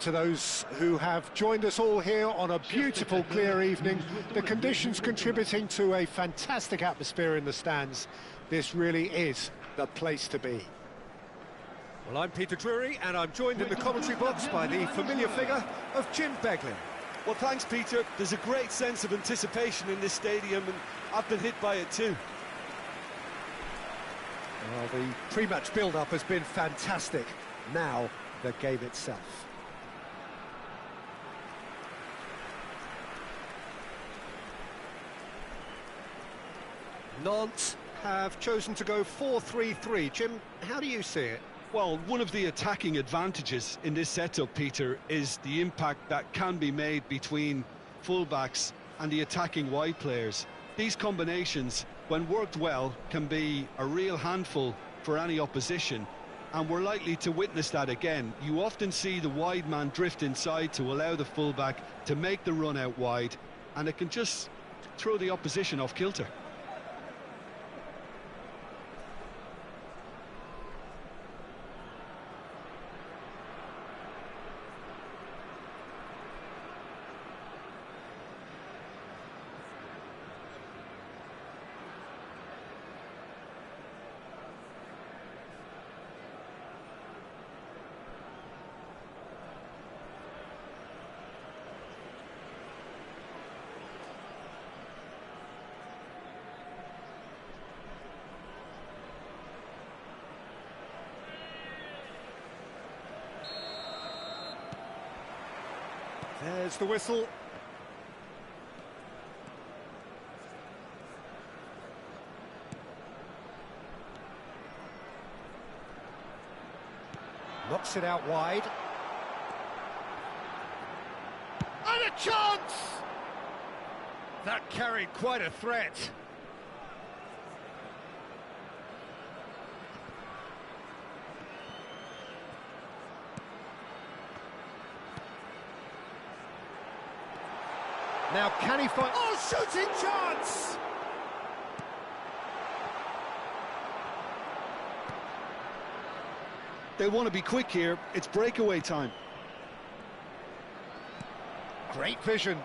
To those who have joined us all here on a beautiful, clear evening, the conditions contributing to a fantastic atmosphere in the stands. This really is the place to be. Well, I'm Peter Drury, and I'm joined in the commentary box by the familiar figure of Jim Beglin. Well, thanks, Peter. There's a great sense of anticipation in this stadium, and I've been hit by it too. Well, the pre-match build-up has been fantastic. Now, the game itself. Nantes have chosen to go 4-3-3. Jim, how do you see it? Well, one of the attacking advantages in this setup, Peter, is the impact that can be made between fullbacks and the attacking wide players. These combinations, when worked well, can be a real handful for any opposition, and we're likely to witness that again. You often see the wide man drift inside to allow the fullback to make the run out wide, and it can just throw the opposition off kilter. There's the whistle. Knocks it out wide. And a chance! That carried quite a threat. Now can he find... Oh, shooting chance! They want to be quick here. It's breakaway time. Great vision.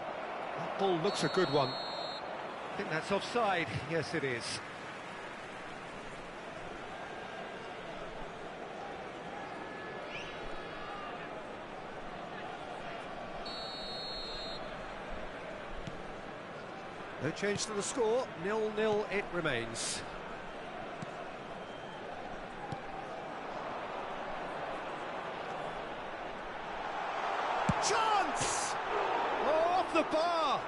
That ball looks a good one. I think that's offside. Yes, it is. No change to the score, 0-0 it remains. Chance! Oh, off the bar!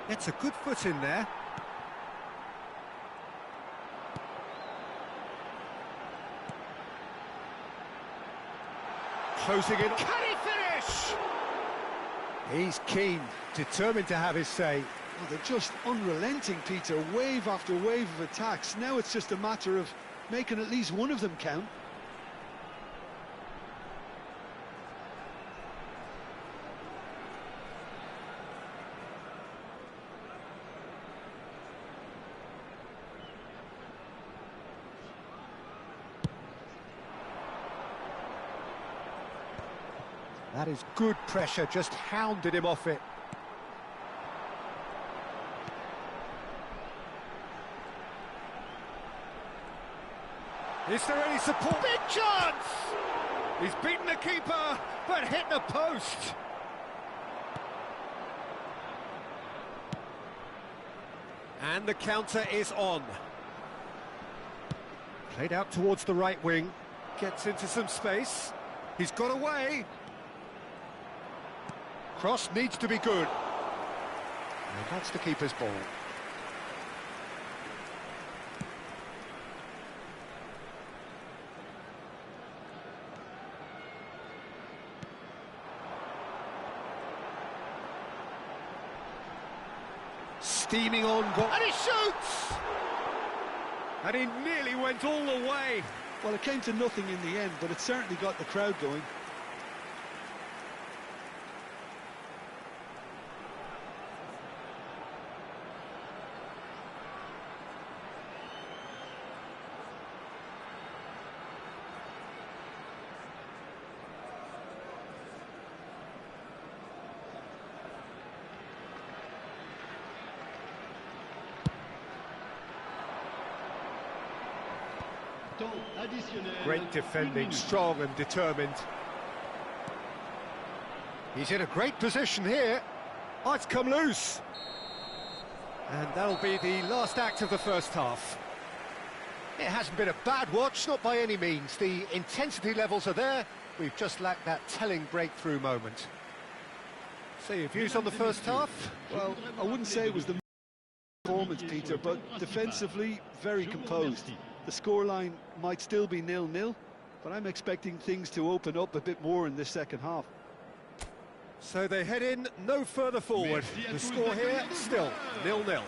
It's a good foot in there. Closing in. Can he finish? He's keen, determined to have his say. Well, they're just unrelenting, Peter. Wave after wave of attacks. Now it's just a matter of making at least one of them count. That is good pressure, just hounded him off it. Is there any support? Big chance! He's beaten the keeper, but hit the post. And the counter is on. Played out towards the right wing. Gets into some space. He's got away. Cross needs to be good. And that's the keeper's ball. Steaming on goal. And he shoots! And he nearly went all the way. Well, it came to nothing in the end, but it certainly got the crowd going. Great defending, strong and determined. He's in a great position here. Oh, it's come loose. And that'll be the last act of the first half. It hasn't been a bad watch, not by any means. The intensity levels are there. We've just lacked that telling breakthrough moment. So your views on the first half? Well, I wouldn't say it was the performance, Peter, but defensively, very composed. The scoreline might still be 0-0, but I'm expecting things to open up a bit more in this second half. So they head in no further forward. The score here still 0-0.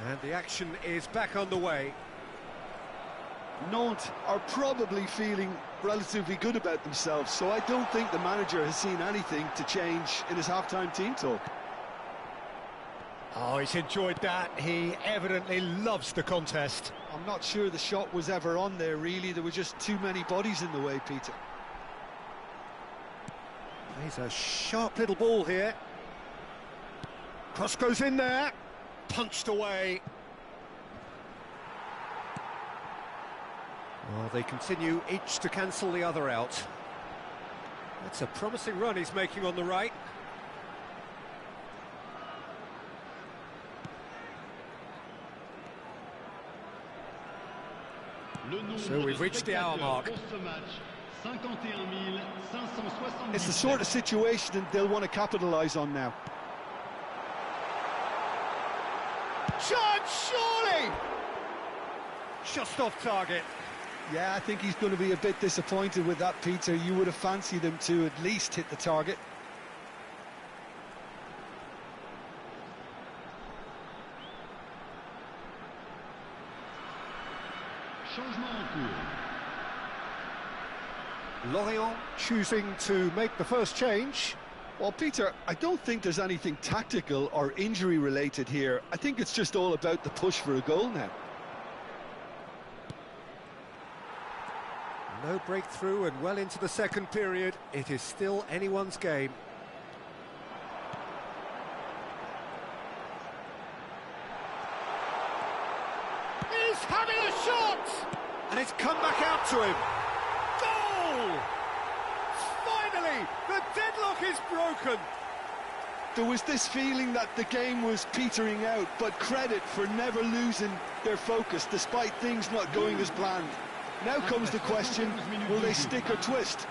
And the action is back underway. Nantes are probably feeling relatively good about themselves, so I don't think the manager has seen anything to change in his half-time team talk. Oh, he's enjoyed that. He evidently loves the contest. I'm not sure the shot was ever on there, really. There were just too many bodies in the way, Peter. He's a sharp little ball here. Cross goes in there. Punched away. Well, they continue each to cancel the other out. That's a promising run he's making on the right. So we've reached the hour mark. It's the sort of situation they'll want to capitalise on now. Chance, surely! Just off target. Yeah, I think he's going to be a bit disappointed with that, Peter. You would have fancied him to at least hit the target. Lorient choosing to make the first change. Well, Peter, I don't think there's anything tactical or injury-related here. I think it's just all about the push for a goal now. No breakthrough and well into the second period. It is still anyone's game. He's having a shot! And it's come back out to him. Goal! Finally, the deadlock is broken. There was this feeling that the game was petering out, but credit for never losing their focus despite things not going as planned. Now comes the question, will they stick or twist?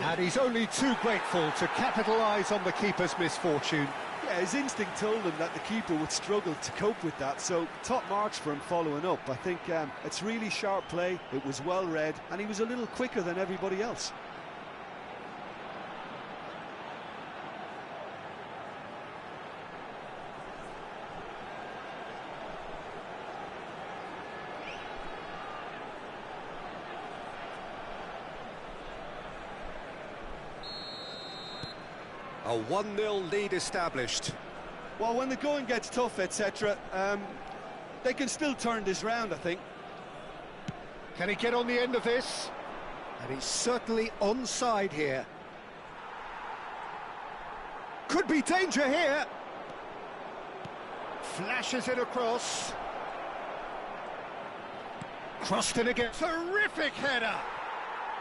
And he's only too grateful to capitalise on the keeper's misfortune. Yeah, his instinct told him that the keeper would struggle to cope with that, so top marks for him following up. I think it's really sharp play, it was well read, and he was a little quicker than everybody else. A 1-0 lead established. Well, when the going gets tough, etc., they can still turn this round, I think. Can he get on the end of this? And he's certainly onside here. Could be danger here. Flashes it across. Crossed in again. Terrific header.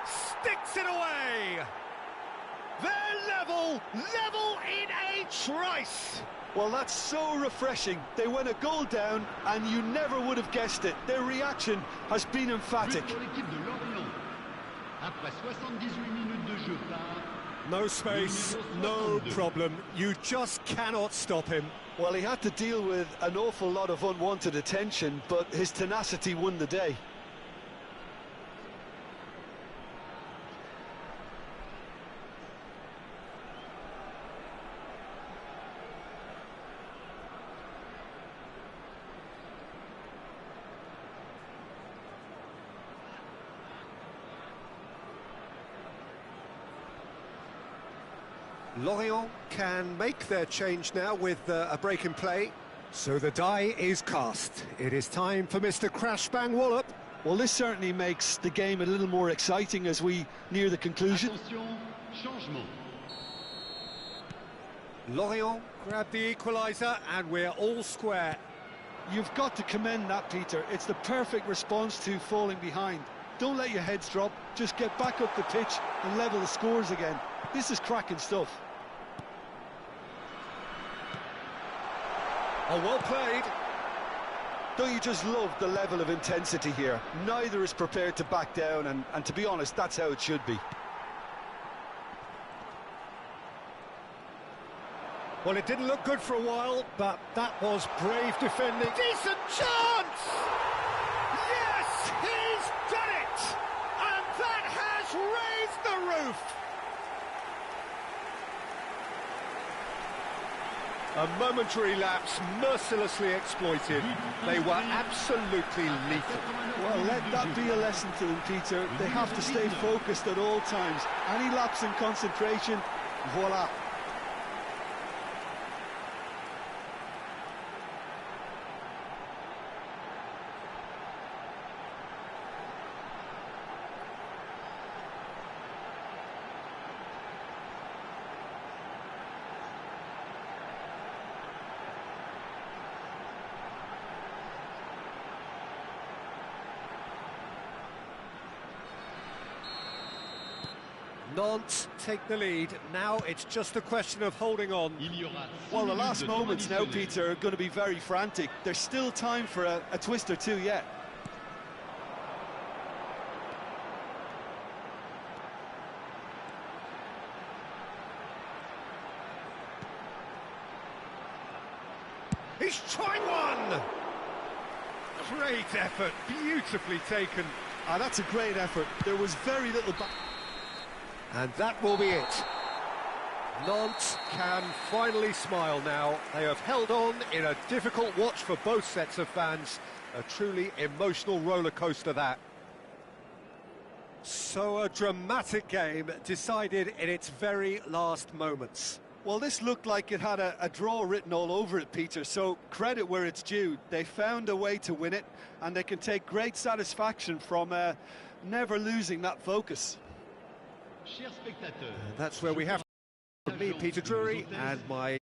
Sticks it away. They're level in a trice. Well, that's so refreshing. They went a goal down, and you never would have guessed it. Their reaction has been emphatic. No space, no problem. You just cannot stop him. Well, he had to deal with an awful lot of unwanted attention, but his tenacity won the day. Lorient can make their change now with a break in play. So the die is cast. It is time for Mr. Crash Bang Wallop. Well, this certainly makes the game a little more exciting as we near the conclusion. Attention, changement. Lorient grab the equaliser and we're all square. You've got to commend that, Peter. It's the perfect response to falling behind. Don't let your heads drop, just get back up the pitch and level the scores again. This is cracking stuff. Oh, well played. Don't you just love the level of intensity here? Neither is prepared to back down, and to be honest, that's how it should be. Well, it didn't look good for a while, but that was brave defending. Decent chance! Yes, he's done it! And that has raised the roof! A momentary lapse, mercilessly exploited. They were absolutely lethal. Well, let that be a lesson to them, Peter. They have to stay focused at all times. Any lapse in concentration, voila. Nantes take the lead. Now it's just a question of holding on. Well, the last moments now, Peter, are going to be very frantic. There's still time for a twist or two yet. He's trying one! Great effort, beautifully taken. That's a great effort. There was very little back. And that will be it. Nantes can finally smile now. They have held on in a difficult watch for both sets of fans. A truly emotional roller coaster, that. So a dramatic game decided in its very last moments. Well, this looked like it had a draw written all over it, Peter, so credit where it's due. They found a way to win it, and they can take great satisfaction from never losing that focus. That's where we have to meet Peter Drury and my